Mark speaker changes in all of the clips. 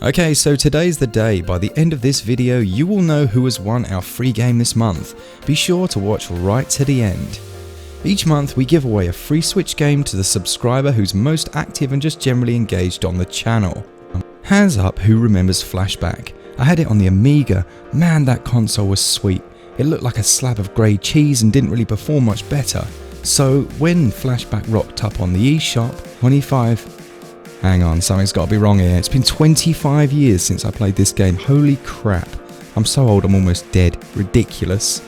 Speaker 1: Okay, so today's the day. By the end of this video, you will know who has won our free game this month. Be sure to watch right to the end. Each month we give away a free Switch game to the subscriber who's most active and just generally engaged on the channel. Hands up who remembers FlashBack. I had it on the Amiga. Man, that console was sweet. It looked like a slab of grey cheese and didn't really perform much better. So when FlashBack rocked up on the eShop, hang on, something's got to be wrong here. It's been 25 years since I played this game. Holy crap. I'm so old I'm almost dead. Ridiculous.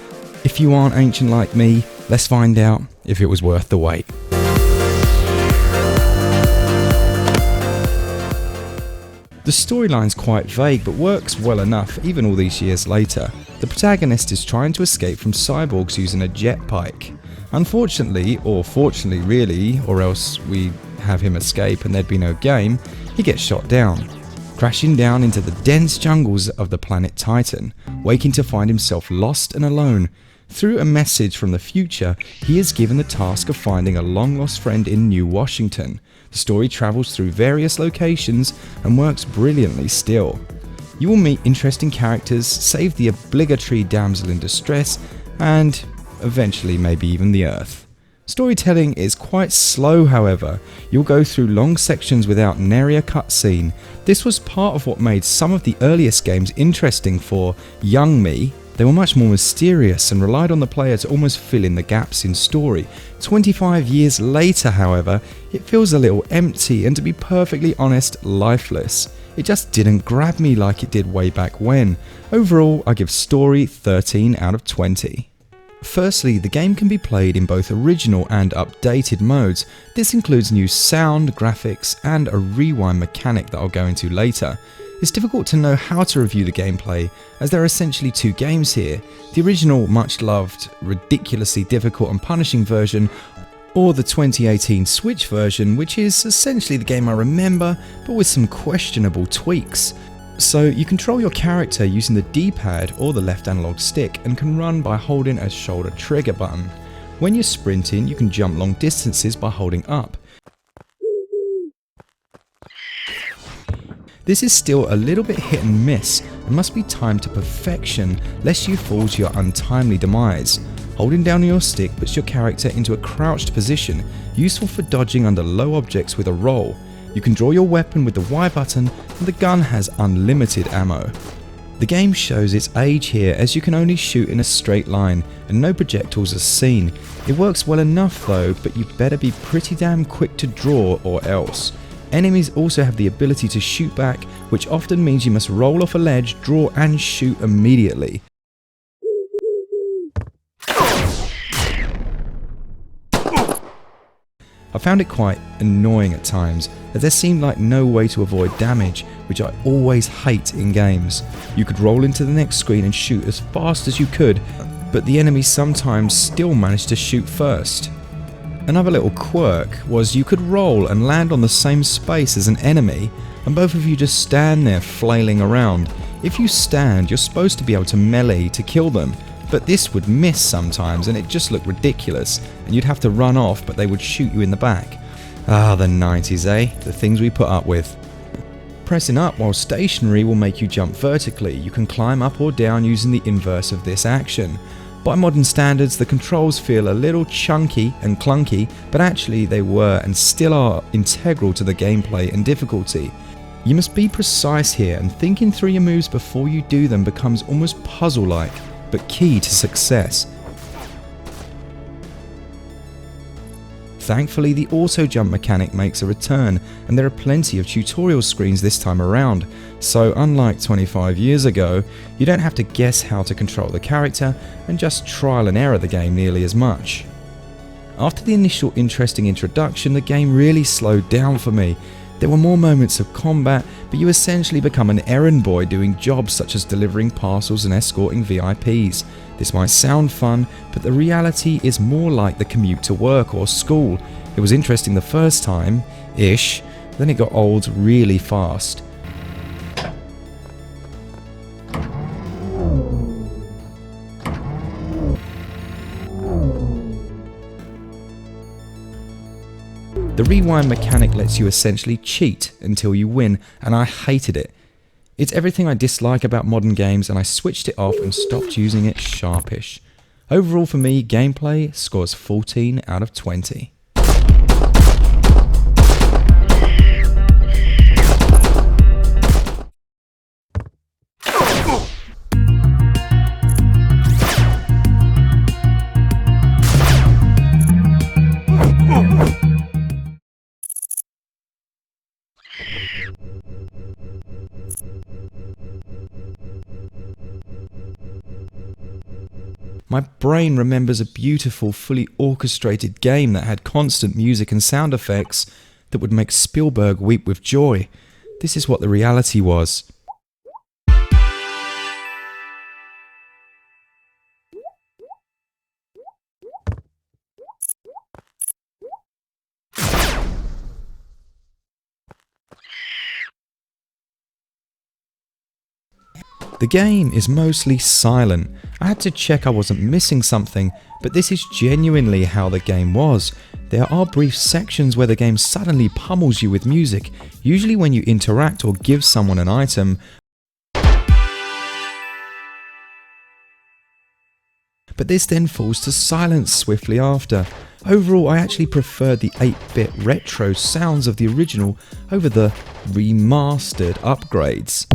Speaker 1: If you aren't ancient like me, let's find out if it was worth the wait. The storyline's quite vague but works well enough even all these years later. The protagonist is trying to escape from cyborgs using a jetpack. Unfortunately, or fortunately really, or else we have him escape and there'd be no game, he gets shot down, crashing down into the dense jungles of the planet Titan, waking to find himself lost and alone. Through a message from the future, he is given the task of finding a long-lost friend in New Washington. The story travels through various locations and works brilliantly still. You will meet interesting characters, save the obligatory damsel in distress, and eventually maybe even the Earth. Storytelling is quite slow, however. You'll go through long sections without nary a cutscene. This was part of what made some of the earliest games interesting for young me. They were much more mysterious and relied on the player to almost fill in the gaps in story. 25 years later, however, it feels a little empty and, to be perfectly honest, lifeless. It just didn't grab me like it did way back when. Overall, I give story 13 out of 20. Firstly, the game can be played in both original and updated modes. This includes new sound, graphics, and a rewind mechanic that I'll go into later. It's difficult to know how to review the gameplay, as there are essentially two games here: the original, much loved, ridiculously difficult and punishing version, or the 2018 Switch version, which is essentially the game I remember, but with some questionable tweaks. So you control your character using the D-pad or the left analog stick and can run by holding a shoulder trigger button. When you're sprinting, you can jump long distances by holding up. This is still a little bit hit and miss and must be timed to perfection lest you fall to your untimely demise. Holding down your stick puts your character into a crouched position, useful for dodging under low objects with a roll. You can draw your weapon with the Y button, and the gun has unlimited ammo. The game shows its age here, as you can only shoot in a straight line and no projectiles are seen. It works well enough though, but you better be pretty damn quick to draw or else. Enemies also have the ability to shoot back, which often means you must roll off a ledge, draw and shoot immediately. I found it quite annoying at times, as there seemed like no way to avoid damage, which I always hate in games. You could roll into the next screen and shoot as fast as you could, but the enemies sometimes still managed to shoot first. Another little quirk was you could roll and land on the same space as an enemy, and both of you just stand there flailing around. If you stand, you're supposed to be able to melee to kill them, but this would miss sometimes and it just looked ridiculous, and you'd have to run off but they would shoot you in the back. Ah, the 90s, eh? The things we put up with. Pressing up while stationary will make you jump vertically. You can climb up or down using the inverse of this action. By modern standards, the controls feel a little chunky and clunky, but actually they were and still are integral to the gameplay and difficulty. You must be precise here, and thinking through your moves before you do them becomes almost puzzle-like, but key to success. Thankfully, the auto jump mechanic makes a return, and there are plenty of tutorial screens this time around, so unlike 25 years ago, you don't have to guess how to control the character and just trial and error the game nearly as much. After the initial interesting introduction, the game really slowed down for me. There were more moments of combat, but you essentially become an errand boy doing jobs such as delivering parcels and escorting VIPs. This might sound fun, but the reality is more like the commute to work or school. It was interesting the first time-ish, then it got old really fast. The rewind mechanic lets you essentially cheat until you win, and I hated it. It's everything I dislike about modern games, and I switched it off and stopped using it sharpish. Overall for me, gameplay scores 14 out of 20. My brain remembers a beautiful, fully orchestrated game that had constant music and sound effects that would make Spielberg weep with joy. This is what the reality was. The game is mostly silent. I had to check I wasn't missing something, but this is genuinely how the game was. There are brief sections where the game suddenly pummels you with music, usually when you interact or give someone an item. But this then falls to silence swiftly after. Overall, I actually preferred the 8-bit retro sounds of the original over the remastered upgrades.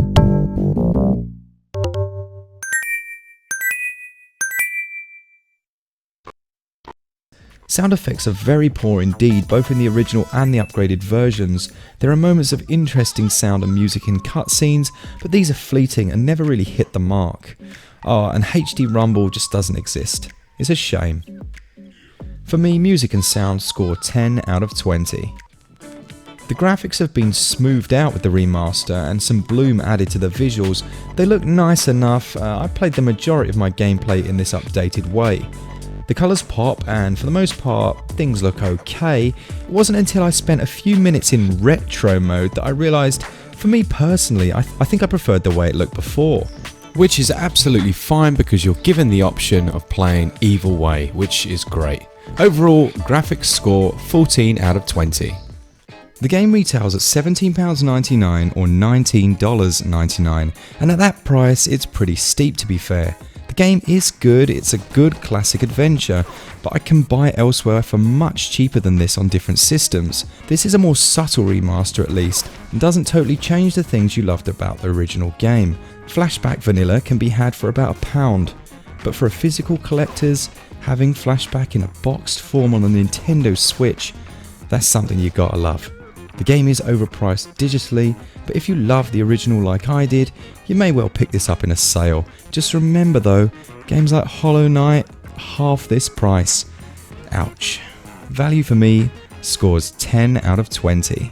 Speaker 1: Sound effects are very poor indeed, both in the original and the upgraded versions. There are moments of interesting sound and music in cutscenes, but these are fleeting and never really hit the mark. And HD Rumble just doesn't exist. It's a shame. For me, music and sound score 10 out of 20. The graphics have been smoothed out with the remaster and some bloom added to the visuals. They look nice enough. I played the majority of my gameplay in this updated way. The colours pop, and for the most part, things look okay. It wasn't until I spent a few minutes in retro mode that I realised, for me personally, I think I preferred the way it looked before.
Speaker 2: Which is absolutely fine because you're given the option of playing either way, which is great. Overall, graphics score 14 out of 20.
Speaker 1: The game retails at £17.99 or $19.99, and at that price it's pretty steep to be fair. The game is good, it's a good classic adventure, but I can buy it elsewhere for much cheaper than this on different systems. This is a more subtle remaster at least, and doesn't totally change the things you loved about the original game. FlashBack Vanilla can be had for about £1, but for a physical collectors, having FlashBack in a boxed form on the Nintendo Switch, that's something you gotta love. The game is overpriced digitally, but if you love the original like I did, you may well pick this up in a sale. Just remember though, games like Hollow Knight, half this price. Ouch. Value for me scores 10 out of 20.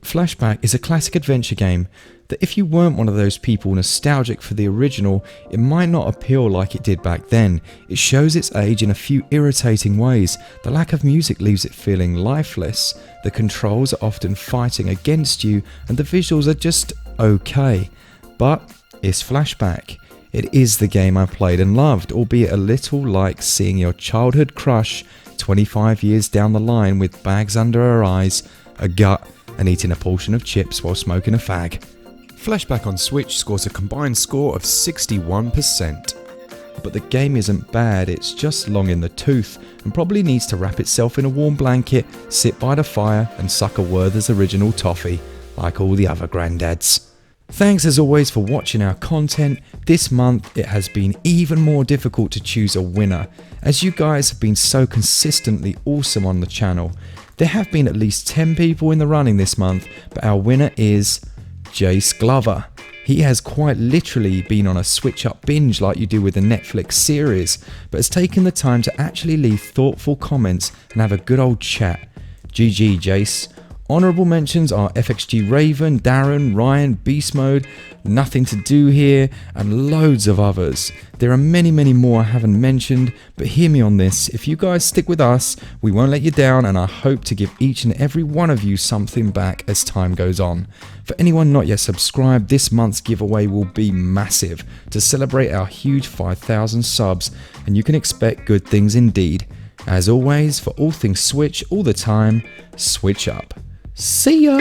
Speaker 1: FlashBack is a classic adventure game that if you weren't one of those people nostalgic for the original, it might not appeal like it did back then. It shows its age in a few irritating ways. The lack of music leaves it feeling lifeless, the controls are often fighting against you, and the visuals are just okay. But it's FlashBack. It is the game I played and loved, albeit a little like seeing your childhood crush 25 years down the line with bags under her eyes, a gut, and eating a portion of chips while smoking a fag.
Speaker 2: FlashBack on Switch scores a combined score of 61%.
Speaker 1: But the game isn't bad, it's just long in the tooth and probably needs to wrap itself in a warm blanket, sit by the fire and suck a Werther's original toffee, like all the other granddads. Thanks as always for watching our content. This month it has been even more difficult to choose a winner, as you guys have been so consistently awesome on the channel. There have been at least 10 people in the running this month, but our winner is Jace Glover. He has quite literally been on a SwitchUp binge like you do with a Netflix series, but has taken the time to actually leave thoughtful comments and have a good old chat. GG Jace. Honourable mentions are FXG Raven, Darren, Ryan, Beast Mode, Nothing to Do Here, and loads of others. There are many more I haven't mentioned, but hear me on this. If you guys stick with us, we won't let you down, and I hope to give each and every one of you something back as time goes on. For anyone not yet subscribed, this month's giveaway will be massive to celebrate our huge 5,000 subs, and you can expect good things indeed. As always, for all things Switch all the time, switch up. See ya!